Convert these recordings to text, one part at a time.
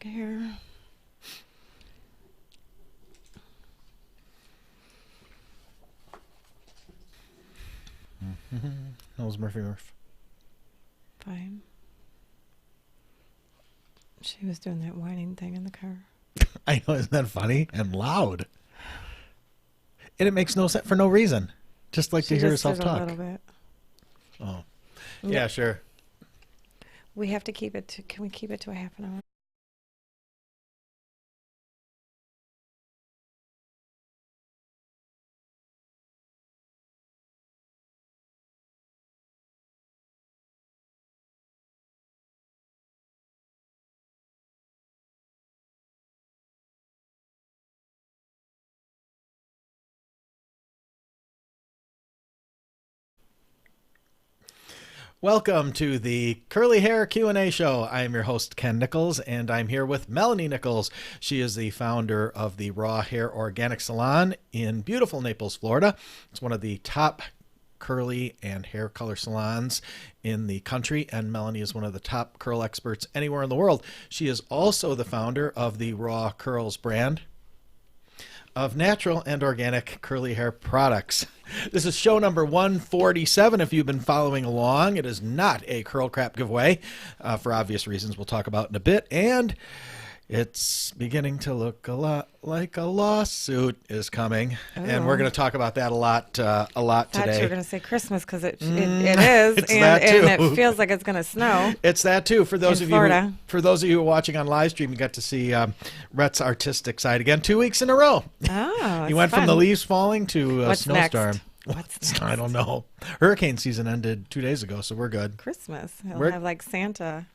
dog hair. How's Murphy Murph? Fine. She was doing that whining thing in the car. I know, isn't that funny? And loud. And it makes no sense for no reason. Just like to hear herself talk. A little bit. Oh. Yeah, sure. We have to keep it to, can we keep it to a half an hour? Welcome to the Curly Hair Q&A show. I am your host, Ken Nickels, and I'm here with Melanie Nickels. She is the founder of the Raw Hair Organic Salon in beautiful Naples, Florida. It's one of the top curly and hair color salons in the country, and Melanie is one of the top curl experts anywhere in the world. She is also the founder of the Raw Curls brand of natural and organic curly hair products. This is show number 147 if you've been following along. It is not a curl crap giveaway for obvious reasons we'll talk about in a bit, and it's beginning to look a lot like a lawsuit is coming. Oh. And we're going to talk about that a lot today. I thought you were going to say Christmas because it is, and it feels like it's going to snow. It's that too. For those in of Florida. you, for those of you who are watching on live stream, you got to see Rhett's artistic side again. 2 weeks in a row. Oh, He went fun. from the leaves falling to a What's snowstorm. Next? What's next? I don't know. Hurricane season ended 2 days ago, so we're good. Christmas. He'll We're- have like Santa.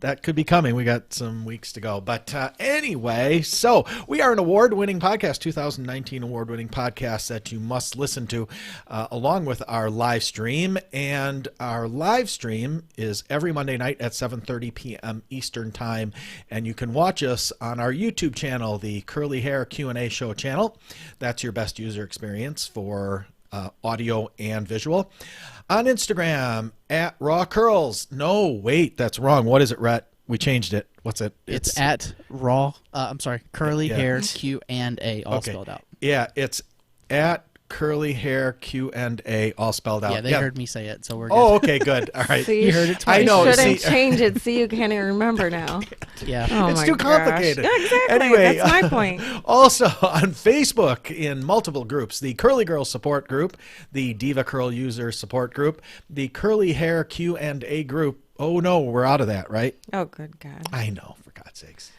That could be coming. We got some weeks to go. But anyway, so we are an award-winning podcast, 2019 award-winning podcast that you must listen to along with our live stream. And our live stream is every Monday night at 7:30 p.m. Eastern Time. And you can watch us on our YouTube channel, the Curly Hair Q&A Show channel. That's your best user experience for audio and visual. On Instagram at Raw Curls. No, wait, that's wrong. What is it, Rhett? We changed it. What's it? It's at Raw. Curly Yeah. Hair Q&A, all Okay. spelled out. Yeah, it's at Curly Hair Q&A, all spelled out. Yeah, they heard me say it, so we're good. Oh, okay, good. All right. So You heard it twice. I know. You shouldn't See, change it so you can't even remember now. Yeah. Oh it's my too gosh. complicated. Yeah, exactly. Anyway, That's my point. Also on Facebook in multiple groups, the Curly Girl Support Group, the Diva Curl User Support Group, the Curly Hair Q&A Group. Oh, no, we're out of that, right? Oh, good God. I know, for God's sakes.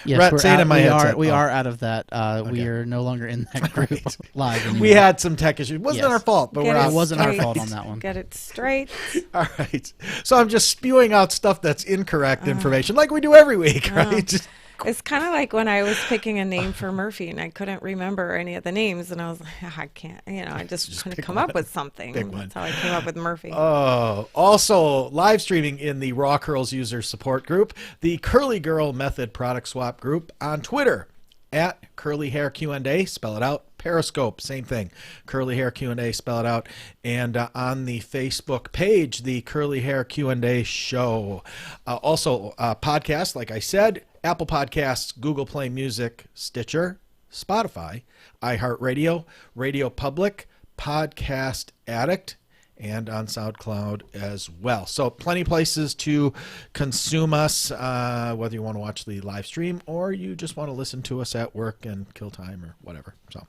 Yes, Rhett, we're say it in my headset. we Oh. are out of that. We Okay. are no longer in that group live anymore. We had some tech issues. It wasn't Yes. our fault, but Get we're it out. It wasn't our straight. fault on that one. Get it straight. All right. So I'm just spewing out stuff that's incorrect information like we do every week, right? Just- It's kind of like when I was picking a name for Murphy and I couldn't remember any of the names, and I was like, I can't, I just couldn't pick come one. up with something. Pick one. That's how I came up with Murphy. Oh, also live streaming in the Raw Curls User Support Group, the Curly Girl Method Product Swap Group on Twitter at Curly Hair Q&A, spell it out. Periscope, same thing. Curly Hair Q&A, spell it out. And on the Facebook page, the Curly Hair Q&A Show. Also, podcast, like I said, Apple Podcasts, Google Play Music, Stitcher, Spotify, iHeartRadio, Radio Public, Podcast Addict, and on SoundCloud as well. So plenty of places to consume us, whether you want to watch the live stream or you just want to listen to us at work and kill time or whatever. So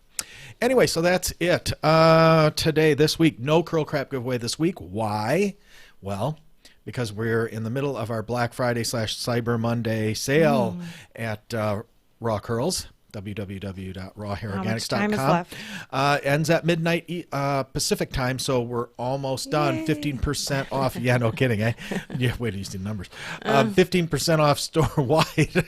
anyway, so that's it. Today, this week, no Curl Crap giveaway this week. Why? Well, because we're in the middle of our Black Friday / Cyber Monday sale at Raw Curls. www.rawhairorganics.com. How much time is left? Ends at midnight Pacific time, so we're almost done. Yay. 15% off. Yeah, no kidding, eh? Yeah, wait till you see the numbers. 15% off store-wide.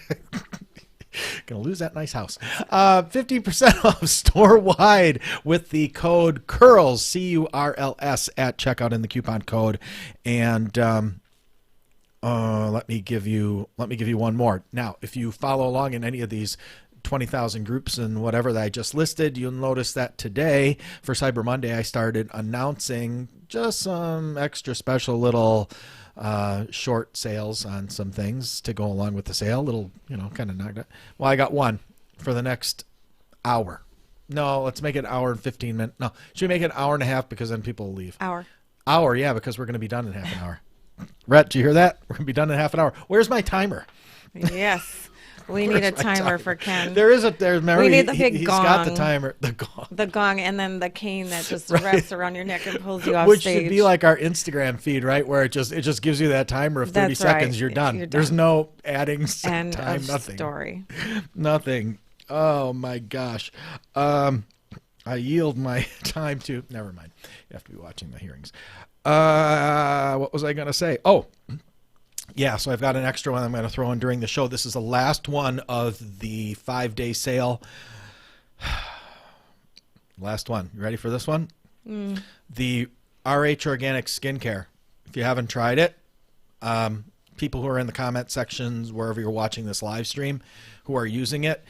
Gonna lose that nice house. 15% off store-wide with the code CURLS, CURLS, at checkout in the coupon code. And let me give you one more. Now, if you follow along in any of these 20,000 groups and whatever that I just listed. You'll notice that today for Cyber Monday, I started announcing just some extra special little short sales on some things to go along with the sale. Little, kind of knocked out. Well, I got one for the next hour. No, let's make it an hour and 15 minutes. No, should we make it an hour and a half because then people will leave? Hour, yeah, because we're going to be done in half an hour. Rhett, do you hear that? We're going to be done in half an hour. Where's my timer? Yes. We need a timer for Ken. There's remember, we need the big he's gong. got the timer. The gong. And then the cane that just Right. wraps around your neck and pulls you off Which stage. should be like our Instagram feed, right? Where it just gives you that timer of 30 That's seconds. right. You're done. You're There's done. no adding End time. of Nothing. story. Nothing. Oh my gosh. I yield my time to. Never mind. You have to be watching the hearings. What was I going to say? Oh. Yeah, so I've got an extra one I'm going to throw in during the show. This is the last one of the 5-day sale. Last one. You ready for this one? The RH Organic Skincare. If you haven't tried it, people who are in the comment sections, wherever you're watching this live stream, who are using it,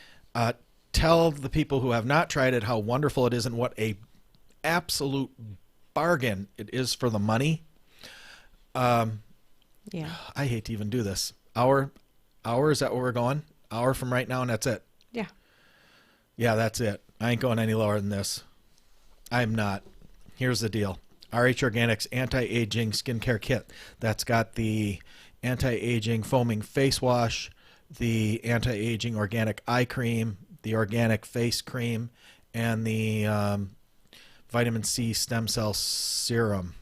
tell the people who have not tried it how wonderful it is and what a absolute bargain it is for the money. Yeah. I hate to even do this. Hour, is that where we're going? Hour from right now, and that's it. Yeah. Yeah, that's it. I ain't going any lower than this. I'm not. Here's the deal. RH Organics Anti-Aging Skincare Kit. That's got the anti-aging foaming face wash, the anti-aging organic eye cream, the organic face cream, and the vitamin C stem cell serum.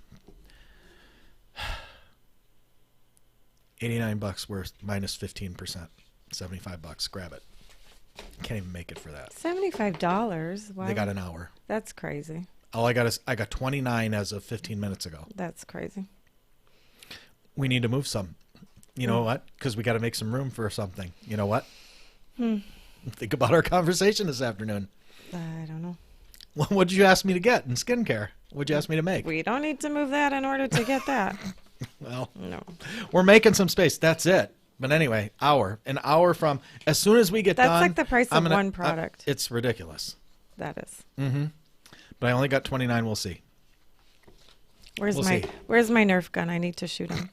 $89 worth minus 15%. $75. Grab it. Can't even make it for that. $75. Wow. They got an hour. That's crazy. All I got is I got 29 as of 15 minutes ago. That's crazy. We need to move some. You know what? Because we got to make some room for something. You know what? Think about our conversation this afternoon. I don't know. What did you ask me to get in skincare? What did you ask me to make? We don't need to move that in order to get that. Well, No. we're making some space. That's it. But anyway, an hour from as soon as we get That's done. like the price of one product. It's ridiculous. That is. But I only got 29. We'll see. Where's We'll my see. Nerf gun? I need to shoot him.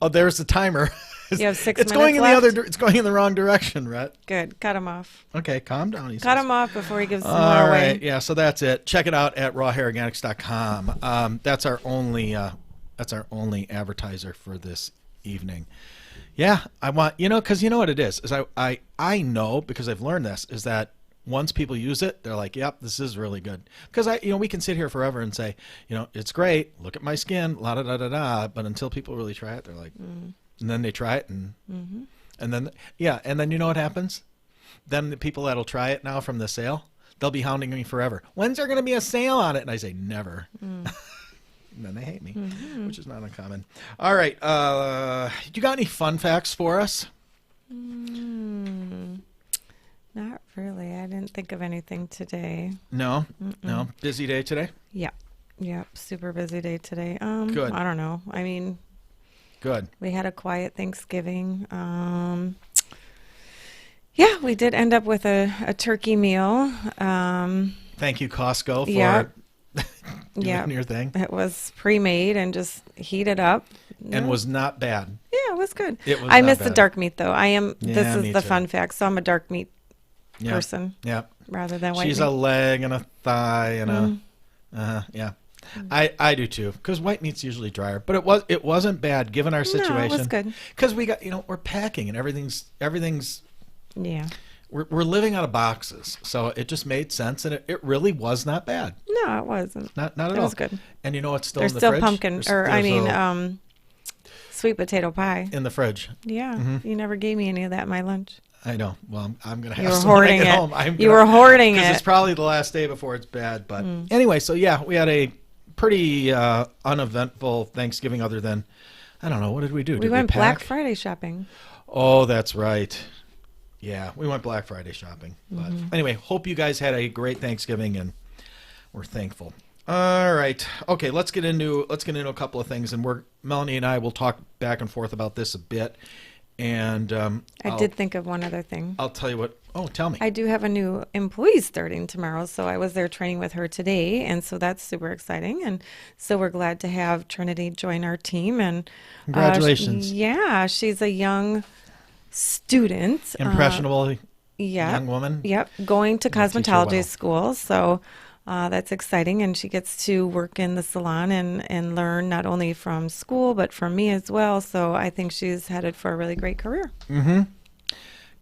Oh, there's the timer. You have 6 It's minutes going in left? It's going in the wrong direction, Rhett. Good. Cut him off. Okay, calm down. He Cut says. him off before he gives some All more right, away. yeah. So that's it. Check it out at rawhairorganics.com. That's our only advertiser for this evening. Yeah, I want because you know what it is I know because I've learned this is that once people use it, they're like, yep, this is really good. Because we can sit here forever and say, it's great. Look at my skin, la da da da da. But until people really try it, they're like, and then they try it and then and then you know what happens? Then the people that'll try it now from the sale, they'll be hounding me forever. When's there going to be a sale on it? And I say never. And then they hate me, which is not uncommon. All right, you got any fun facts for us? Not really. I didn't think of anything today. No, no. Busy day today. Yep. Super busy day today. Good. I don't know. I mean, Good. we had a quiet Thanksgiving. Yeah, we did end up with a turkey meal. Thank you, Costco, for Yep. doing your thing. It was pre-made and just heated up. And was not bad. Yeah, it was good. It was I not miss the bad. dark meat though. This Yeah, is me the too. fun fact. So I'm a dark meat Yeah. person Yeah. rather than white She's meat. a leg and a thigh and yeah. I do too because white meat's usually drier, but it wasn't bad given our situation. No, it was good. Because we got we're packing and everything's Yeah. we're living out of boxes, so it just made sense and it really was not bad. No, it wasn't. Not at all. It was good. And it's still There's in the still fridge. pumpkin, There's sweet potato pie. in the fridge. Yeah, you never gave me any of that at my lunch. I know. Well, I'm gonna You have were some when I hoarding get it. home. You were hoarding because it. it's probably the last day before it's bad. But anyway, so yeah, we had a pretty uneventful Thanksgiving. Other than I don't know, what did we do? We Did went pack? Black Friday shopping. Oh, that's right. Yeah, we went Black Friday shopping. But anyway, hope you guys had a great Thanksgiving, and we're thankful. All right. Okay, let's get into a couple of things, and Melanie and I will talk back and forth about this a bit. And I did think of one other thing. I'll tell you what. Oh, tell me. I do have a new employee starting tomorrow, so I was there training with her today, and so that's super exciting. And so we're glad to have Trinity join our team. And Congratulations. yeah, she's a young student, Impressionable yeah, young woman. yep, going to You'll teach her cosmetology well. school. So that's exciting, and she gets to work in the salon and learn not only from school but from me as well. So I think she's headed for a really great career.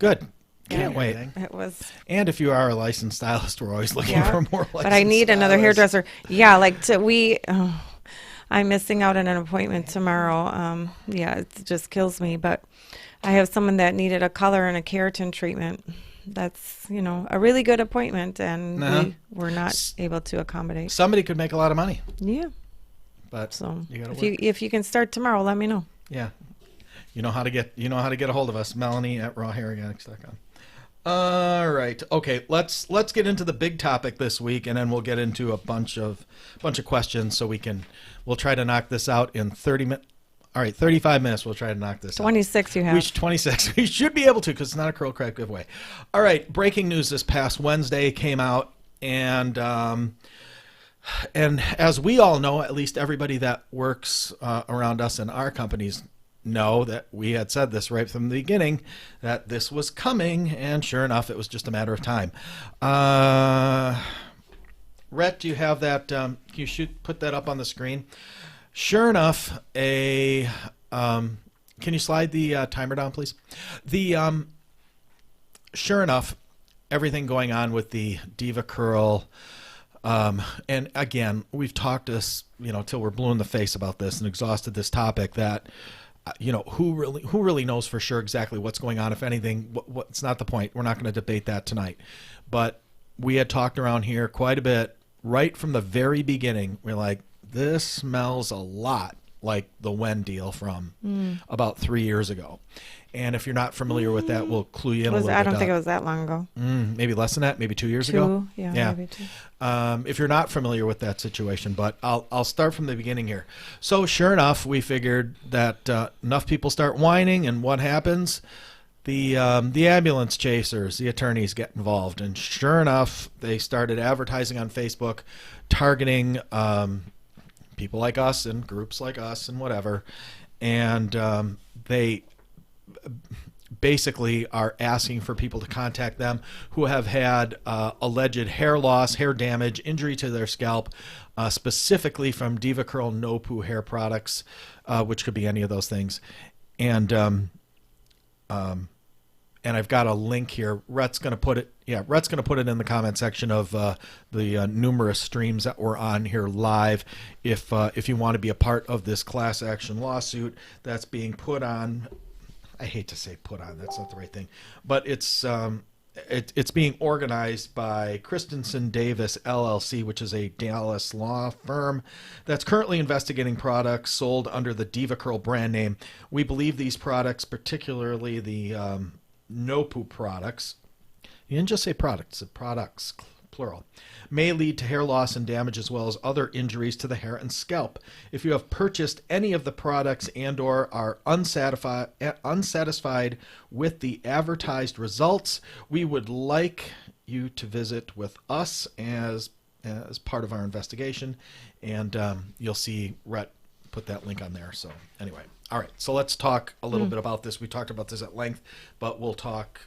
Good. Can't Yeah. wait. It was. And if you are a licensed stylist, we're always looking Yeah, for more licensed but I need another stylists. hairdresser. Yeah, I'm missing out on an appointment tomorrow. Yeah, it just kills me. But I have someone that needed a color and a keratin treatment. That's, a really good appointment, and Uh-huh. we were not able to accommodate. Somebody could make a lot of money, Yeah, but so you gotta if work. you can start tomorrow, let me know. Yeah. You know how to get a hold of us, Melanie at rawhairorganics.com. All right. Okay, let's get into the big topic this week, and then we'll get into a bunch of questions so we'll try to knock this out in 30 minutes. All right, 35 minutes we'll try to knock this out. 26 you have. 26. We should be able to, because it's not a curl crack giveaway. All right, breaking news this past Wednesday came out, and as we all know, at least everybody that works around us in our companies know that we had said this right from the beginning, that this was coming, and sure enough, it was just a matter of time. Rhett, do you have that? Can you put that up on the screen? Sure enough, can you slide the timer down, please? Sure enough, everything going on with the Diva Curl, and again, we've talked this, till we're blue in the face about this and exhausted this topic, that who really knows for sure exactly what's going on, if anything. It's not the point. We're not going to debate that tonight. But we had talked around here quite a bit right from the very beginning. We're like, this smells a lot like the Wen deal from about 3 years ago. And if you're not familiar with that, we'll clue you in a little bit. I don't think it was that long ago. Maybe less than that, maybe 2 years ago. Yeah, maybe 2. If you're not familiar with that situation, but I'll start from the beginning here. So sure enough, we figured that enough people start whining, and what happens? The ambulance chasers, the attorneys get involved, and sure enough, they started advertising on Facebook, targeting people like us and groups like us and whatever, and they basically are asking for people to contact them who have had alleged hair loss, hair damage, injury to their scalp, specifically from Diva Curl No Poo hair products, which could be any of those things. And I've got a link here. Rhett's going to put it. Yeah, Rhett's going to put it in the comment section of the numerous streams that we're on here live. If you want to be a part of this class action lawsuit that's being put on, I hate to say put on. That's not the right thing, but it's being organized by Christensen Davis LLC, which is a Dallas law firm that's currently investigating products sold under the Diva Curl brand name. We believe these products, particularly the No Poo products, you didn't just say products, products, plural, may lead to hair loss and damage as well as other injuries to the hair and scalp. If you have purchased any of the products and or are unsatisfied with the advertised results, we would like you to visit with us as part of our investigation, and you'll see Rhett put that link on there. So anyway, all right, so let's talk a little bit about this. We talked about this at length, but we'll talk.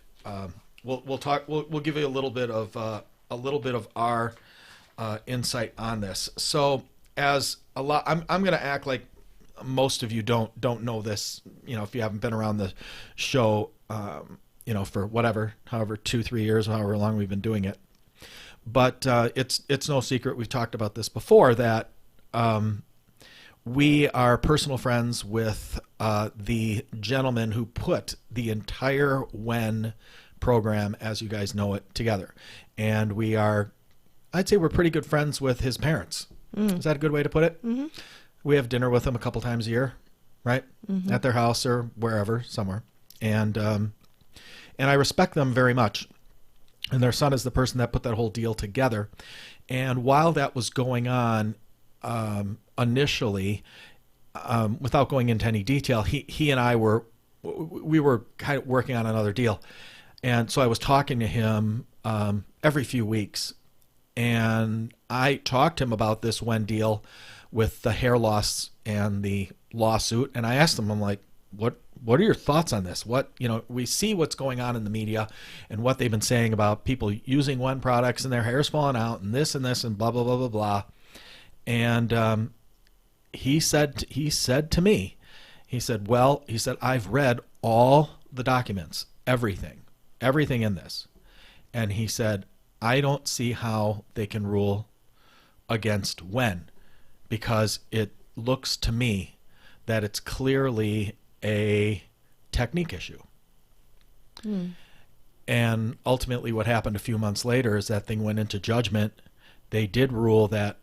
We'll give you a little bit of our insight on this. So I'm going to act like most of you don't know this. If you haven't been around the show, for however 2-3 years, however long we've been doing it. But it's no secret. We've talked about this before, that we are personal friends with the gentleman who put the entire Wen program, as you guys know it, together. And I'd say we're pretty good friends with his parents. Is that a good way to put it? Mm-hmm. We have dinner with them a couple times a year, right? Mm-hmm. At their house or wherever, somewhere. And I respect them very much. And their son is the person that put that whole deal together. And while that was going on, initially, without going into any detail, he and I were we were kind of working on another deal. And so I was talking to him every few weeks. And I talked to him about this Wen deal with the hair loss and the lawsuit. And I asked him, I'm like, what are your thoughts on this? We see what's going on in the media and what they've been saying about people using Wen products and their hair's falling out and this and blah, blah, blah, blah, blah. And he said to me, he said, I've read all the documents, everything in this. And he said, I don't see how they can rule against Wen, because it looks to me that it's clearly a technique issue. And ultimately what happened a few months later is that thing went into judgment. They did rule that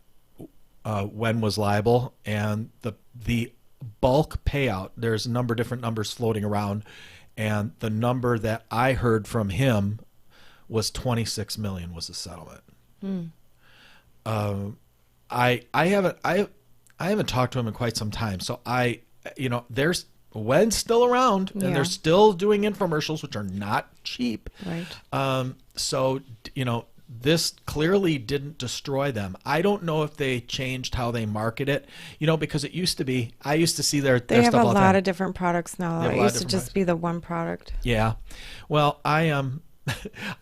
Wen was liable, and the bulk payout, there's a number of different numbers floating around, and the number that I heard from him was $26 million was the settlement. I haven't talked to him in quite some time, so there's Wen's still around, and they're still doing infomercials, which are not cheap. Right. So this clearly didn't destroy them. I don't know if they changed how they market it, because it used to be, I used to see their They stuff have a all the lot time. of different products now. It used to just be the one product. Yeah. Well, I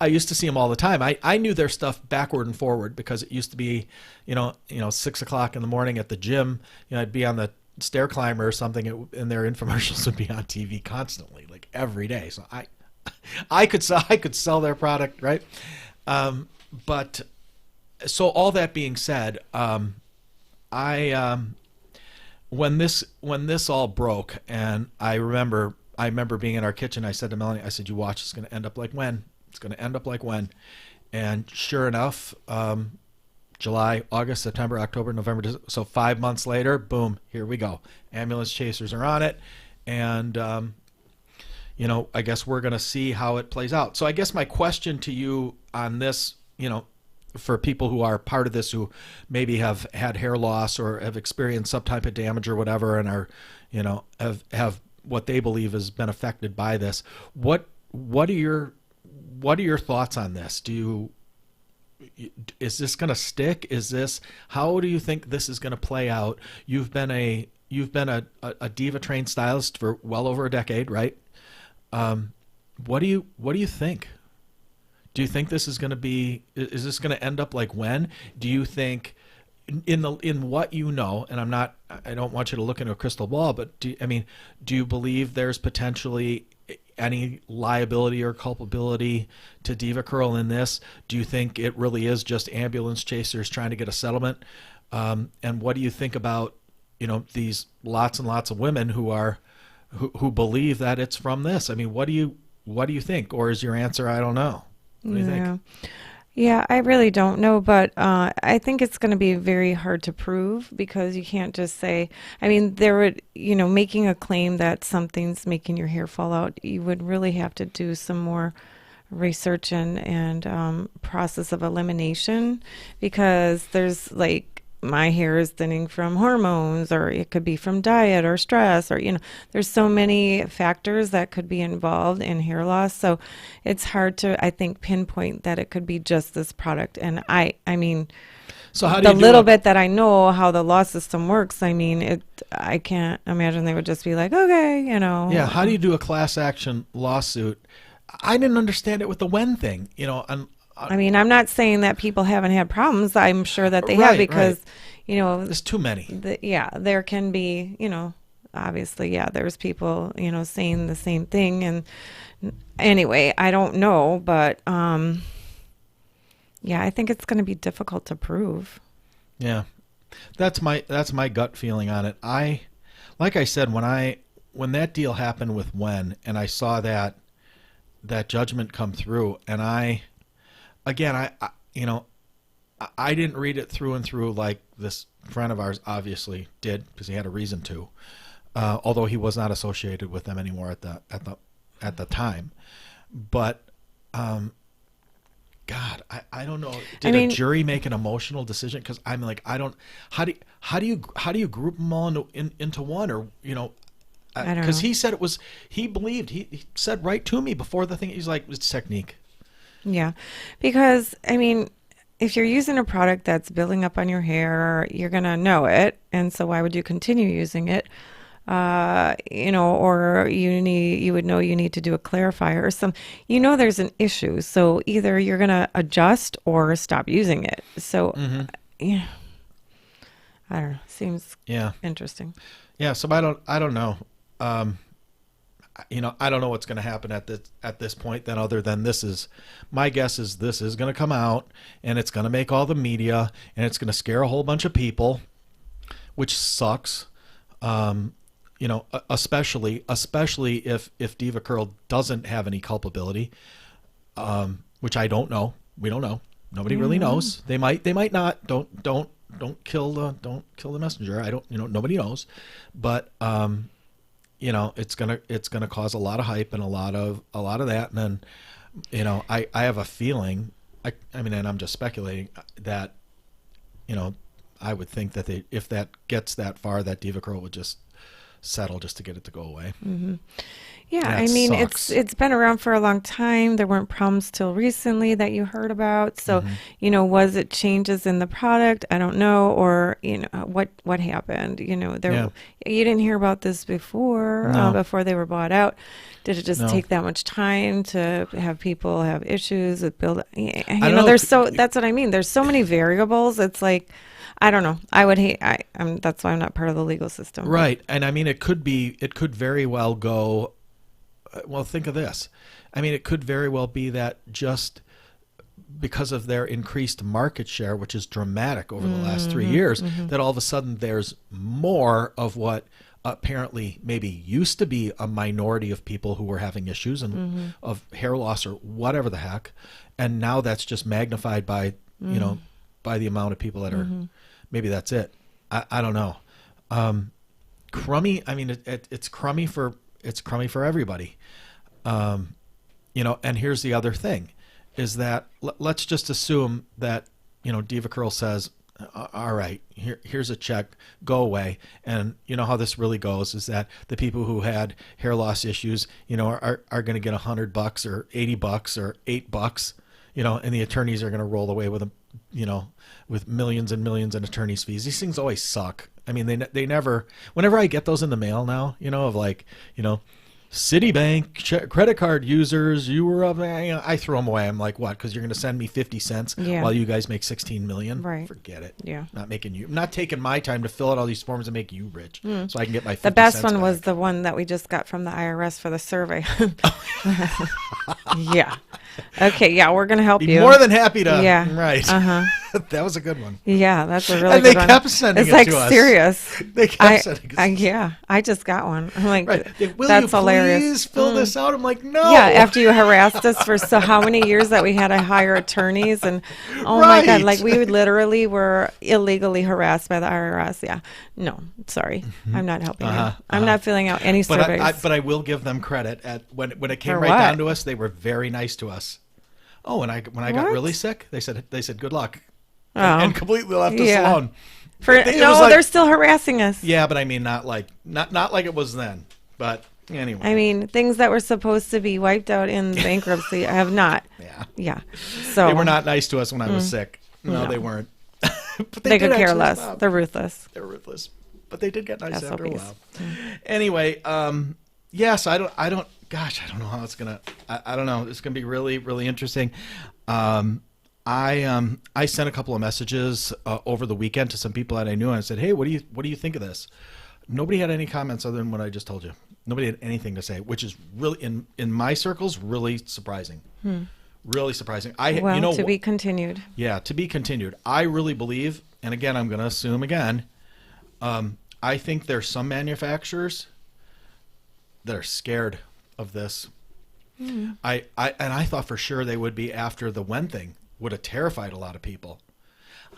used to see them all the time. I knew their stuff backward and forward, because it used to be, 6 o'clock in the morning at the gym. I'd be on the stair climber or something, and their infomercials would be on TV constantly, like every day. So I could sell their product, right? But so all that being said, when this all broke, and I remember being in our kitchen, I said to Melanie, I said, you watch, it's going to end up like Wen. It's going to end up like Wen. And sure enough, July, August, September, October, November, so 5 months later, boom, here we go. Ambulance chasers are on it. And, I guess we're going to see how it plays out. So I guess my question to you on this, for people who are part of this, who maybe have had hair loss or have experienced some type of damage or whatever, and are, have what they believe has been affected by this. What are your thoughts on this? Is this going to stick? How do you think this is going to play out? You've been a diva trained stylist for well over a decade, right? What do you think? Do you think this is going to be? Is this going to end up like Wen? Do you think, in what you know, and I don't want you to look into a crystal ball, but do you believe there's potentially any liability or culpability to DivaCurl in this? Do you think it really is just ambulance chasers trying to get a settlement? And what do you think about these lots and lots of women who believe that it's from this? What do you think? Or is your answer, I don't know? What do you think? Yeah, I really don't know, but I think it's going to be very hard to prove, because you can't just say, making a claim that something's making your hair fall out, you would really have to do some more research and process of elimination, because there's my hair is thinning from hormones, or it could be from diet or stress, or there's so many factors that could be involved in hair loss. So it's hard to, I think, pinpoint that it could be just this product. And I mean, so how do the you do little it? bit that I know how the law system works, I can't imagine they would just be like, okay, Yeah. How do you do a class action lawsuit? I didn't understand it with the Wen thing, I'm not saying that people haven't had problems. I'm sure that they have, because, there's too many. There can be, obviously, there's people, saying the same thing. And anyway, I don't know, but I think it's going to be difficult to prove. Yeah, that's my gut feeling on it. Like I said, when that deal happened with Wen, and I saw that judgment come through, and I didn't read it through and through like this friend of ours obviously did, because he had a reason to, although he was not associated with them anymore at the time. But God, I don't know. Did a jury make an emotional decision? Because how do you group them all into one? Or I don't because know. he said it was, he believed, he said right to me before the thing, he's like, it's technique. Yeah, because I mean, if you're using a product that's building up on your hair, you're gonna know it, and so why would you continue using it? Or you would know you need to do a clarifier or some, there's an issue. So either you're gonna adjust or stop using it. So, yeah, I don't know. Seems Yeah. interesting. Yeah. So I don't know. I don't know what's going to happen at this point. Then, other than my guess is this is going to come out and it's going to make all the media and it's going to scare a whole bunch of people, which sucks. Especially if Diva Curl doesn't have any culpability, which I don't know. We don't know. Nobody really knows. They might not. Don't kill the messenger. I don't. Nobody knows, but it's gonna cause a lot of hype and a lot of that, and then I have a feeling. I mean, and I'm just speculating that I would think that if that gets that far, that Diva Curl would just settle just to get it to go away. Mm-hmm. Yeah, That I mean, sucks. it's been around for a long time. There weren't problems till recently that you heard about. So, was it changes in the product? I don't know, or what happened? You didn't hear about this before, No. before they were bought out. Did it just No. take that much time to have people have issues with build? know. That's what I mean. There's so many variables. It's like, I don't know. I would hate. That's why I'm not part of the legal system. Right, and I mean, it could very well go. Well, think of this. I mean, it could very well be that just because of their increased market share, which is dramatic over the last 3 years, that all of a sudden there's more of what apparently maybe used to be a minority of people who were having issues and of hair loss or whatever the heck, and now that's just magnified by by the amount of people that are. Maybe that's it. I don't know. Crummy. I mean, it's crummy for everybody. And here's the other thing, is that let's just assume that Diva Curl says, all right, here's a check, go away. And you know how this really goes is that the people who had hair loss issues, are going to get $100 or $80 or $8, and the attorneys are going to roll away with them, with millions and millions in attorney's fees. These things always suck. I mean, they never, whenever I get those in the mail now, of like, Citibank credit card users, you were up. I throw them away. I'm like, what? Because you're going to send me 50 cents while you guys make 16 million. Right. Forget it. Yeah. I'm not taking my time to fill out all these forms and make you rich, so I can get my 50 The best cents one back. was the one that we just got from the IRS for the survey. Yeah. Okay. Yeah, we're gonna help Be you. more than happy to. Yeah. Right. Uh-huh. That was a good one. Yeah, that's a really And good they one. kept sending it's it like to us. serious. They kept sending us. Yeah, I just got one. I'm like, Right. Will that's you hilarious. please fill this out? I'm like, no. Yeah, after you harassed us for how many years that we had to hire attorneys and oh my God, Right. like we literally were illegally harassed by the IRS. Yeah. No, sorry. I'm not helping you. I'm not filling out any surveys. But I will give them credit at when it came For right what? down to us, they were very nice to us. Oh, and when I got What? really sick, they said good luck, Oh. and completely left us Yeah. alone. It No, was like- they're still harassing us. Yeah, but I mean not like it was then. But anyway. I mean, things that were supposed to be wiped out in bankruptcy have not. Yeah. Yeah. So They were not nice to us when I was sick. No, No. they weren't. But they did could care actually less. stop. They're ruthless. They were ruthless. But they did get nice after a SOPs. while. Anyway, yes, I don't gosh, I don't know how it's gonna I don't know. It's gonna be really, really interesting. I sent a couple of messages over the weekend to some people that I knew and I said, hey, what do you think of this? Nobody had any comments other than what I just told you. Nobody had anything to say, which is really in my circles really surprising. Really surprising. Well, to be continued. Yeah, to be continued. I really believe, and again, I'm going to assume again, I think there's some manufacturers that are scared of this. I thought for sure they would be after the Wen thing would have terrified a lot of people.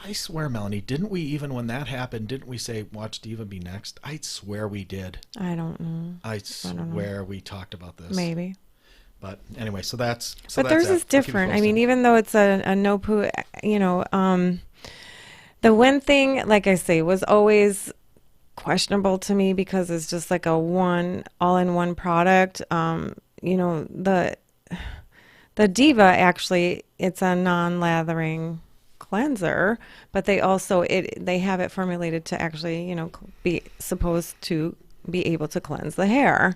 I swear, Melanie, didn't we even when that happened, didn't we say, watch Diva be next? I swear we did. I don't know. I swear we talked about this. Maybe. But anyway, so that's. But theirs is different. I mean, even though it's a no poo, the Wen thing, like I say, was always questionable to me because it's just like a one all-in-one product. You know, the Diva actually, it's a non-lathering cleanser, but they also they have it formulated to actually, you know, be supposed to be able to cleanse the hair,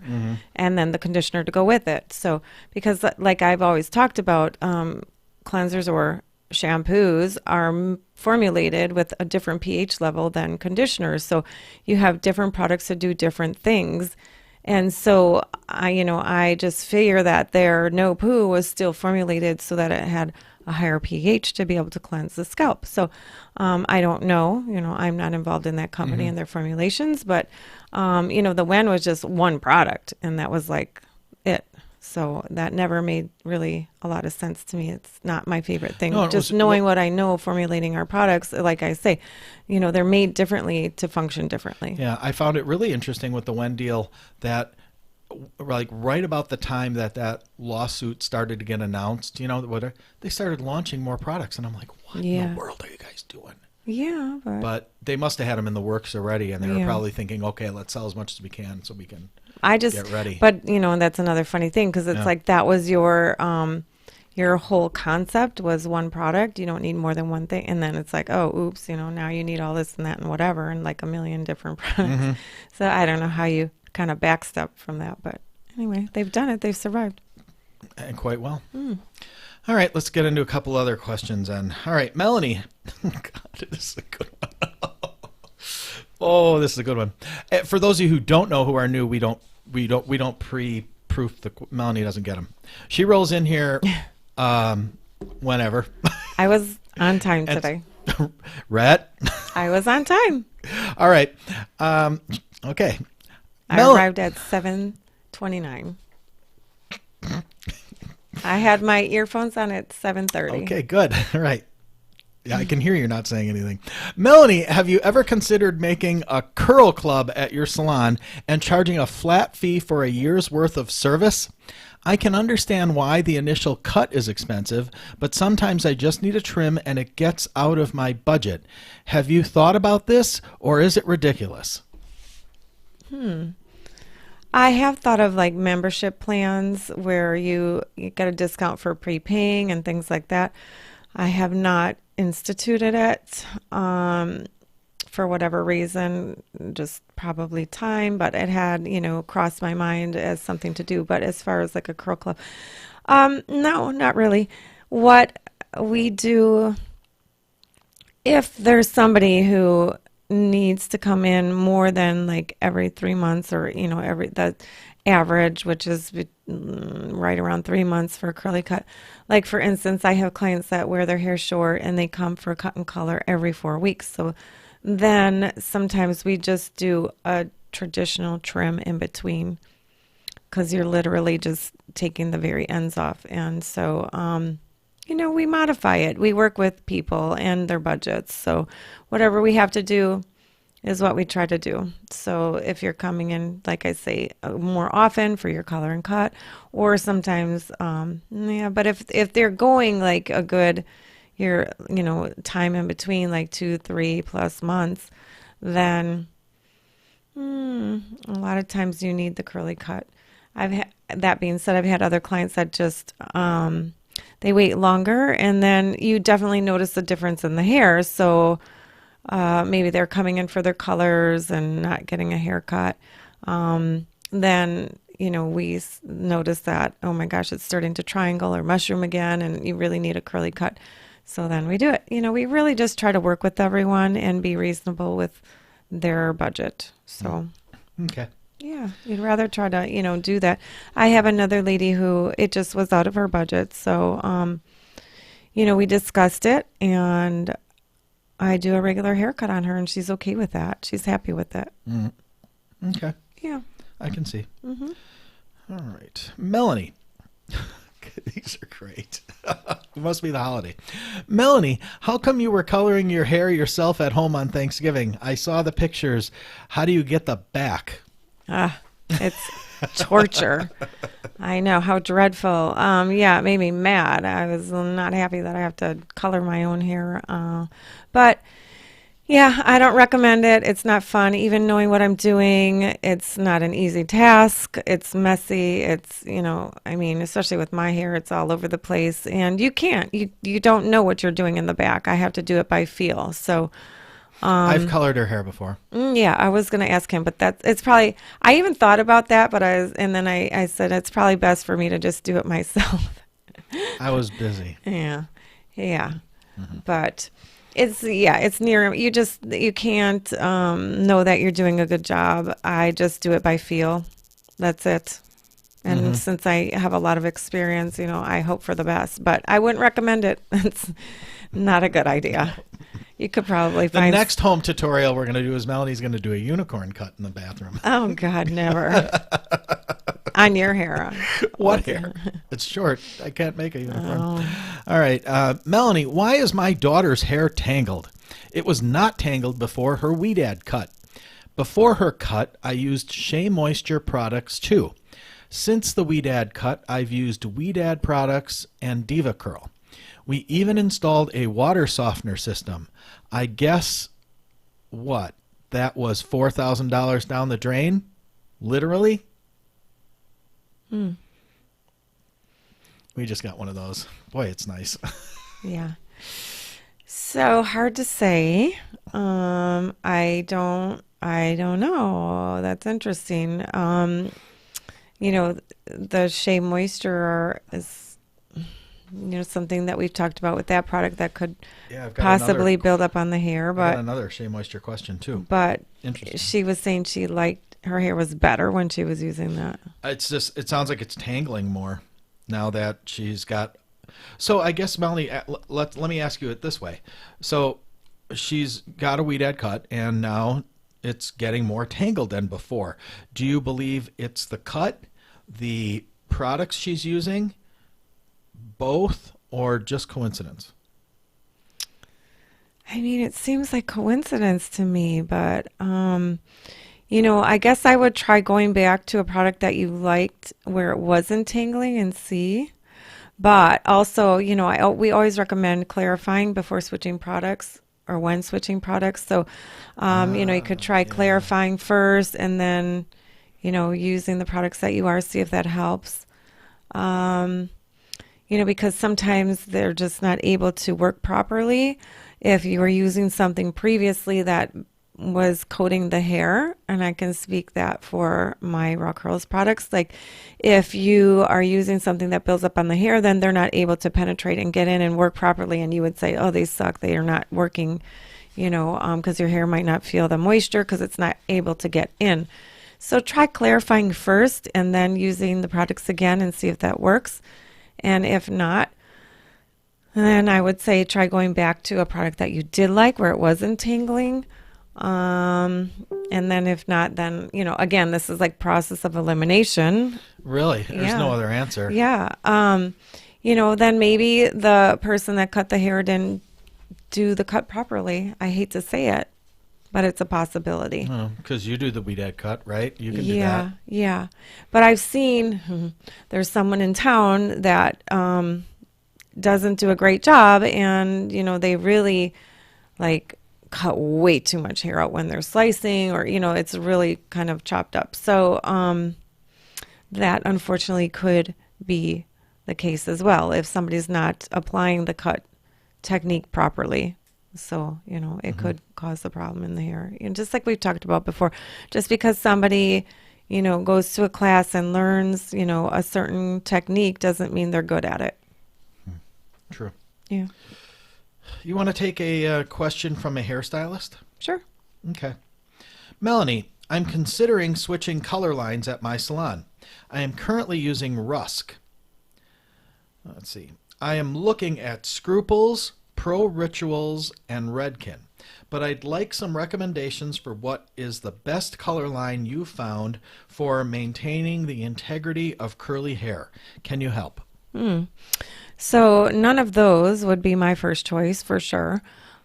and then the conditioner to go with it. So because like I've always talked about, cleansers or shampoos are formulated with a different pH level than conditioners. So you have different products that do different things. And so I just figure that their No Poo was still formulated so that it had a higher pH to be able to cleanse the scalp. So I don't know, I'm not involved in that company and their formulations, but the Wen was just one product, and that was like it. So that never made really a lot of sense to me. It's not my favorite thing. No, just knowing what I know, formulating our products, like I say, they're made differently to function differently. Yeah, I found it really interesting with the Wen deal that, like, right about the time that lawsuit started to get announced, they started launching more products, and I'm like, what in the world are you guys doing? Yeah, but they must have had them in the works already, and they were probably thinking, okay, let's sell as much as we can so we can get ready. But and that's another funny thing, because it's like that was your whole concept was one product. You don't need more than one thing, and then it's like, oh, oops, now you need all this and that and whatever, and like a million different products. So I don't know how you kind of backstep from that, but anyway, they've done it. They've survived, and quite well. All right, let's get into a couple other questions then. All right, Melanie. God, this is a good one. Oh, this is a good one. For those of you who don't know, who are new, we don't pre-proof Melanie doesn't get them. She rolls in here whenever. I was on time today. Rhett? I was on time. All right. Okay. I arrived at 7:29. I had my earphones on at 7:30. Okay, good. All right. Yeah, I can hear you're not saying anything. Melanie, have you ever considered making a curl club at your salon and charging a flat fee for a year's worth of service? I can understand why the initial cut is expensive, but sometimes I just need a trim and it gets out of my budget. Have you thought about this, or is it ridiculous? I have thought of like membership plans where you get a discount for prepaying and things like that. I have not instituted it for whatever reason, just probably time, but it had, crossed my mind as something to do. But as far as like a curl club, no, not really. What we do, if there's somebody who needs to come in more than like every 3 months, or the average, which is right around 3 months for a curly cut. Like for instance, I have clients that wear their hair short and they come for cut and color every 4 weeks. So then sometimes we just do a traditional trim in between, because you're literally just taking the very ends off. And so we modify it. We work with people and their budgets. So whatever we have to do is what we try to do. So if you're coming in, like I say, more often for your color and cut, or sometimes, but if they're going like a good, time in between, like 2-3+ months, then a lot of times you need the curly cut. That being said, I've had other clients that just, they wait longer, and then you definitely notice the difference in the hair. So maybe they're coming in for their colors and not getting a haircut. Then, we notice that, oh my gosh, it's starting to triangle or mushroom again, and you really need a curly cut. So then we do it. We really just try to work with everyone and be reasonable with their budget. So, okay. Yeah, you'd rather try to, do that. I have another lady who it just was out of her budget. So, we discussed it, and I do a regular haircut on her, and she's okay with that. She's happy with it. Okay. Yeah. I can see. All right. Melanie. These are great. It must be the holiday. Melanie, how come you were coloring your hair yourself at home on Thanksgiving? I saw the pictures. How do you get the back? It's torture. I know, how dreadful. Yeah, it made me mad. I was not happy that I have to color my own hair. But Yeah, I don't recommend it. It's not fun. Even knowing what I'm doing, it's not an easy task. It's messy. It's, I mean, especially with my hair, it's all over the place. And you don't know what you're doing in the back. I have to do it by feel. So, I've colored her hair before. yeah, I was going to ask him, but it's probably, I even thought about that, and then I said, it's probably best for me to just do it myself. I was busy. Yeah. Yeah. But it's near, you can't know that you're doing a good job. I just do it by feel. That's it. And since I have a lot of experience, I hope for the best, but I wouldn't recommend it. It's not a good idea. You could probably The find next home tutorial we're going to do is Melanie's going to do a unicorn cut in the bathroom. Oh God, never. On your hair. What hair? It's short. I can't make a unicorn. Oh. All right. Melanie, why is my daughter's hair tangled? It was not tangled before her Weedad cut. Before her cut, I used Shea Moisture products too. Since the Weedad cut, I've used Weedad products and Diva Curl. We even installed a water softener system. I guess, what? That was $4,000 down the drain? Literally? We just got one of those. Boy, it's nice. Yeah. So hard to say. I don't know. That's interesting. The Shea Moisture is something that we've talked about with that product that could Yeah, I've got possibly build up on the hair, I got but another Shea Moisture question too. Interesting. she was saying she liked her hair was better when she was using that. It sounds like it's tangling more now that she's got. So I guess, Melanie, let me ask you it this way. So she's got a Weedad cut and now it's getting more tangled than before. Do you believe it's the cut, the products she's using, both, or just coincidence? I mean, it seems like coincidence to me, but I guess I would try going back to a product that you liked where it wasn't tangling and see. But also, we always recommend clarifying before switching products or when switching products. So, you could try clarifying first and then, using the products that you are, see if that helps. Because sometimes they're just not able to work properly if you were using something previously that was coating the hair, and I can speak that for my Raw Curls products. Like if you are using something that builds up on the hair, then they're not able to penetrate and get in and work properly, and you would say, oh, they suck, they are not working, because your hair might not feel the moisture because it's not able to get in. So try clarifying first and then using the products again and see if that works. And if not, then I would say try going back to a product that you did like where it wasn't tangling. And then if not, then, again, this is like process of elimination. Really? There's no other answer. Yeah. Then maybe the person that cut the hair didn't do the cut properly. I hate to say it, but it's a possibility. Because you do the Weedad cut, right? You can do that. Yeah. But I've seen there's someone in town that doesn't do a great job, and they really cut way too much hair out when they're slicing, or it's really kind of chopped up. So that unfortunately could be the case as well if somebody's not applying the cut technique properly. So, it could cause the problem in the hair. And just like we've talked about before, just because somebody, goes to a class and learns, a certain technique doesn't mean they're good at it. True. Yeah. You want to take a question from a hairstylist? Sure. Okay. Melanie, I'm considering switching color lines at my salon. I am currently using Rusk. Let's see. I am looking at Scruples, Pro Rituals, and Redken, but I'd like some recommendations for what is the best color line you found for maintaining the integrity of curly hair. Can you help? So none of those would be my first choice for sure.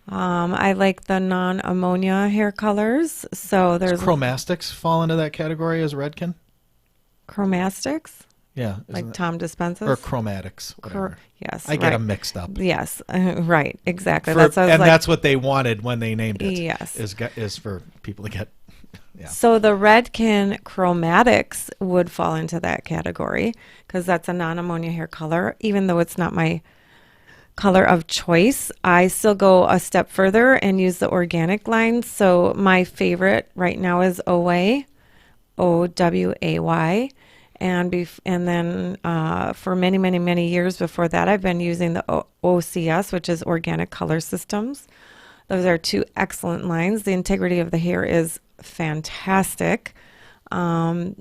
I like the non-ammonia hair colors. So there's Does Chromastics fall into that category as Redken? Chromastics. Yeah. like Isn't it? Tom dispenses. Or chromatics, whatever. Yes, I get them mixed up. Yes, right, exactly. That's what they wanted when they named it. Yes. Is for people to get. Yeah. So the Redken Chromatics would fall into that category because that's a non-ammonia hair color. Even though it's not my color of choice, I still go a step further and use the organic line. So my favorite right now is OWAY, OWAY. And then for many, many, many years before that, I've been using the OCS, which is Organic Color Systems. Those are two excellent lines. The integrity of the hair is fantastic. But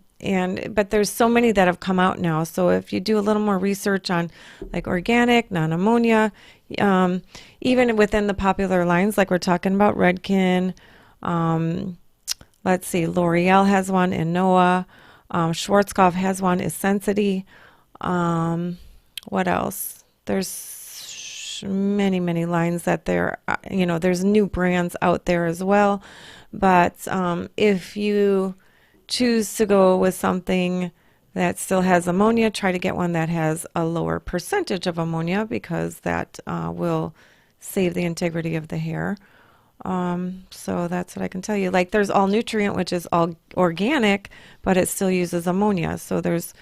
there's so many that have come out now. So if you do a little more research on like organic, non-ammonia, even within the popular lines, like we're talking about Redken, let's see, L'Oreal has one, and Noah, Schwarzkopf has one, is Sensity. What else? There's many, many lines that there's new brands out there as well. But if you choose to go with something that still has ammonia, try to get one that has a lower percentage of ammonia because that will save the integrity of the hair. So that's what I can tell you. Like there's All Nutrient, which is all organic, but it still uses ammonia. So there's,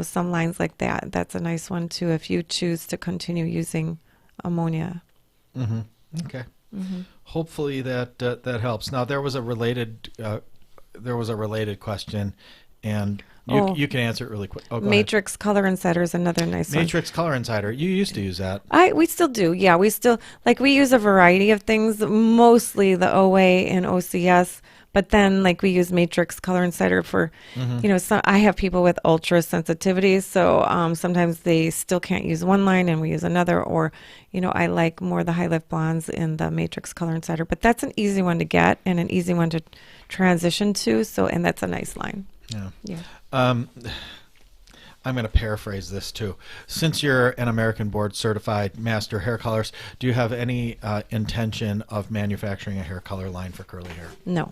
some lines like that. That's a nice one too if you choose to continue using ammonia. Mm-hmm. Okay. Mm-hmm. Hopefully that helps. Now there was a related question, and you can answer it really quick. Oh, go Matrix Color Insider is another nice one. Matrix Color Insider. You used to use that. We still do. Yeah, we use a variety of things, mostly the OA and OCS, but then we use Matrix Color Insider for, I have people with ultra sensitivity, so sometimes they still can't use one line and we use another, or, I like more the high lift blondes in the Matrix Color Insider, but that's an easy one to get and an easy one to transition to, and that's a nice line. Yeah. I'm going to paraphrase this too. Since you're an American board certified master hair colorist, do you have any intention of manufacturing a hair color line for curly hair? No.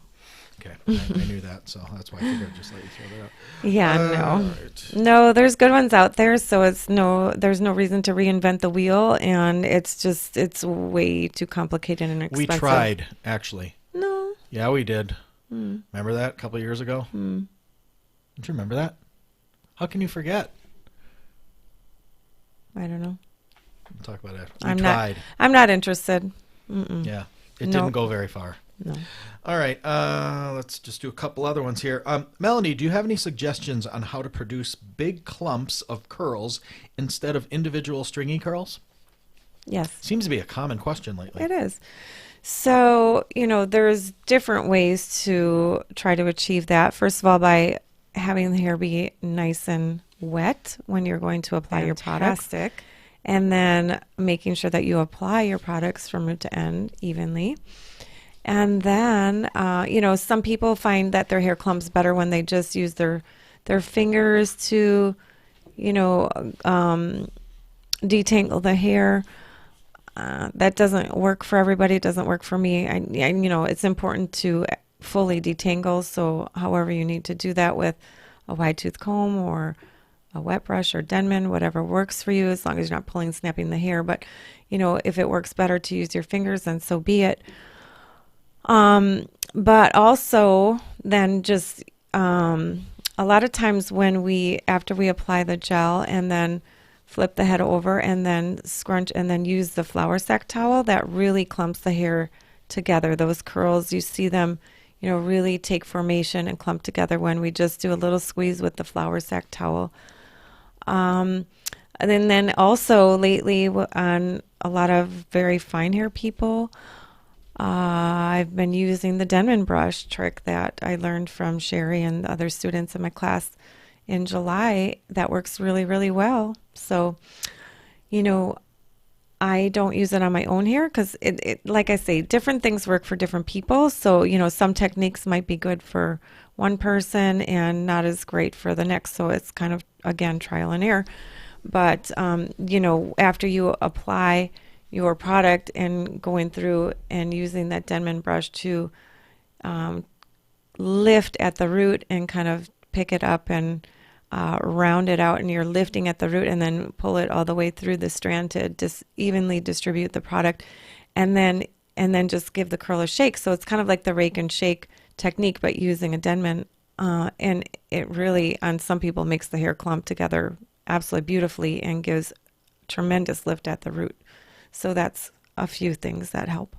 Okay, I knew that, so that's why I figured I'd just let you throw that out. Yeah, no. Right. No, there's good ones out there, so there's no reason to reinvent the wheel, and it's way too complicated and expensive. We tried, actually. No. Yeah, we did. Remember that a couple of years ago? Don't you remember that? How can you forget? I don't know. We'll talk about it. We tried. I'm not interested. Yeah, it didn't go very far. No. All right, let's just do a couple other ones here. Melanie, do you have any suggestions on how to produce big clumps of curls instead of individual stringy curls? Yes. Seems to be a common question lately. It is. So, there's different ways to try to achieve that. First of all, by having the hair be nice and wet when you're going to apply your products. And then making sure that you apply your products from root to end evenly. And then, some people find that their hair clumps better when they just use their fingers to, detangle the hair. That doesn't work for everybody. It doesn't work for me. It's important to fully detangle. So however you need to do that with a wide tooth comb or a wet brush or Denman, whatever works for you, as long as you're not snapping the hair. But, if it works better to use your fingers, then so be it. But also then just, a lot of times after we apply the gel and then flip the head over and then scrunch and then use the flour sack towel, that really clumps the hair together. Those curls, you see them, really take formation and clump together when we just do a little squeeze with the flour sack towel. And then also lately on a lot of very fine hair people, I've been using the Denman brush trick that I learned from Sherry and other students in my class in July. That works really, really well. So, I don't use it on my own hair because it, like I say, different things work for different people. So, some techniques might be good for one person and not as great for the next. So it's kind of, again, trial and error. But, after you apply your product and going through and using that Denman brush to lift at the root and kind of pick it up and round it out, and you're lifting at the root and then pull it all the way through the strand to just evenly distribute the product, and then just give the curl a shake. So it's kind of like the rake and shake technique, but using a Denman. And it really, on some people, makes the hair clump together absolutely beautifully and gives tremendous lift at the root. So that's a few things that help.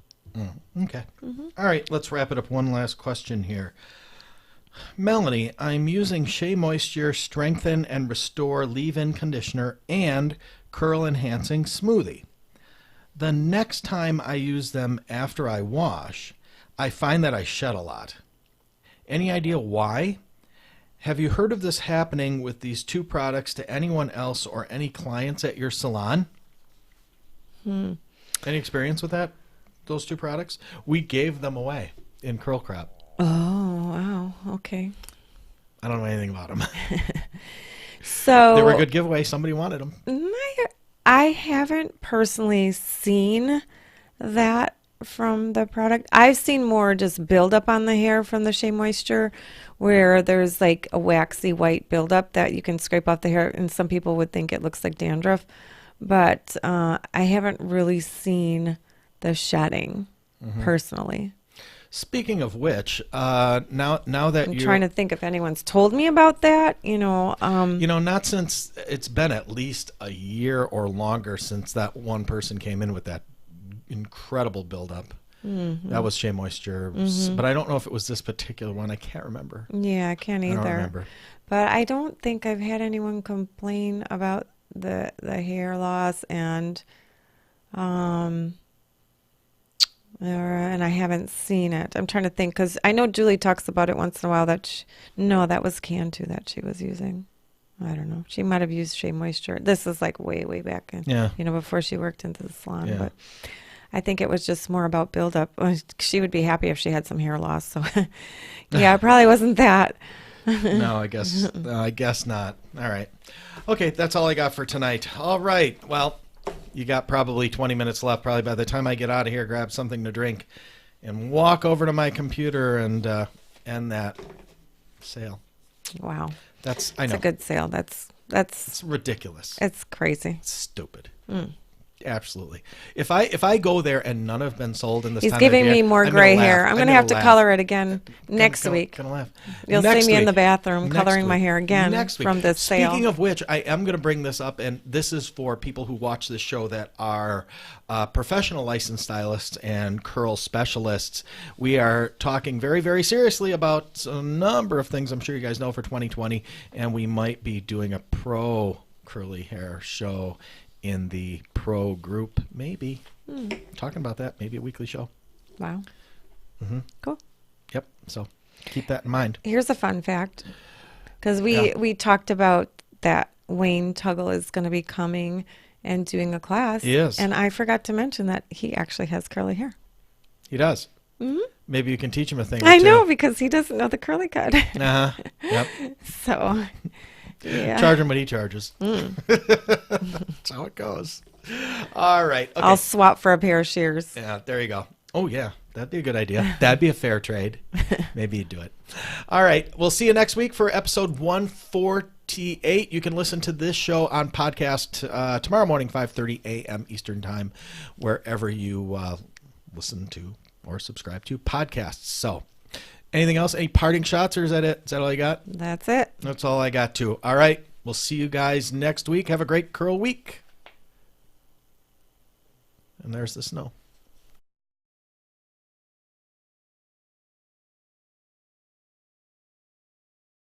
Okay. All right, let's wrap it up. One last question here. Melanie, I'm using Shea Moisture Strengthen and Restore Leave-In Conditioner and Curl Enhancing Smoothie. The next time I use them after I wash, I find that I shed a lot. Any idea why? Have you heard of this happening with these two products to anyone else or any clients at your salon? Any experience with that? Those two products? We gave them away in Curl Crop. Oh, wow. Okay. I don't know anything about them. So They were a good giveaway. Somebody wanted them. I haven't personally seen that from the product. I've seen more just buildup on the hair from the Shea Moisture, where there's like a waxy white buildup that you can scrape off the hair, and some people would think it looks like dandruff, but I haven't really seen the shedding personally. Speaking of which, now that I'm you're trying to think if anyone's told me about that. not since it's been at least a year or longer since that one person came in with that incredible buildup. That was Shea Moisture, but I don't know if it was this particular one. I can't remember. Yeah, I can't either. I don't remember. But I don't think I've had anyone complain about the hair loss, and I haven't seen it. I'm trying to think, because I know Julie talks about it once in a while. That was Cantu that she was using. I don't know. She might have used Shea Moisture. This is like way, way back in, before she worked into the salon. Yeah. But I think it was just more about buildup. She would be happy if she had some hair loss. So yeah, it probably wasn't that. No, I guess not. All right. Okay, that's all I got for tonight. All right. Well, you got probably 20 minutes left. Probably by the time I get out of here, grab something to drink and walk over to my computer and end that sale. Wow. I know. It's a good sale. That's It's ridiculous. It's crazy. It's stupid. Absolutely. If I go there and none have been sold in this He's time giving of year, me more I'm gray gonna hair. laugh. I'm going to have to laugh. color it again next week. Gonna laugh. You'll Next see me in the week. bathroom Next coloring my week. hair again Next week. from this sale. Speaking of which, I am going to bring this up, and this is for people who watch this show that are professional licensed stylists and curl specialists. We are talking very, very seriously about a number of things I'm sure you guys know for 2020, and we might be doing a pro curly hair show in the pro group, maybe. Talking about that, maybe a weekly show. Wow. Cool. Yep. So keep that in mind. Here's a fun fact, because we talked about that Wayne Tuggle is going to be coming and doing a class. Yes. And I forgot to mention that he actually has curly hair. He does. Maybe you can teach him a thing or I two. know, because he doesn't know the curly cut. Yep. So, yeah. Charge him what he charges. That's how it goes. All right. Okay. I'll swap for a pair of shears. Yeah, there you go. Oh, yeah. That'd be a good idea. That'd be a fair trade. Maybe you'd do it. All right. We'll see you next week for episode 148. You can listen to this show on podcast tomorrow morning, 5:30 a.m. Eastern Time, wherever you listen to or subscribe to podcasts. So anything else? Any parting shots, or is that it? Is that all you got? That's it. That's all I got, too. All right. We'll see you guys next week. Have a great curl week. And there's the snow.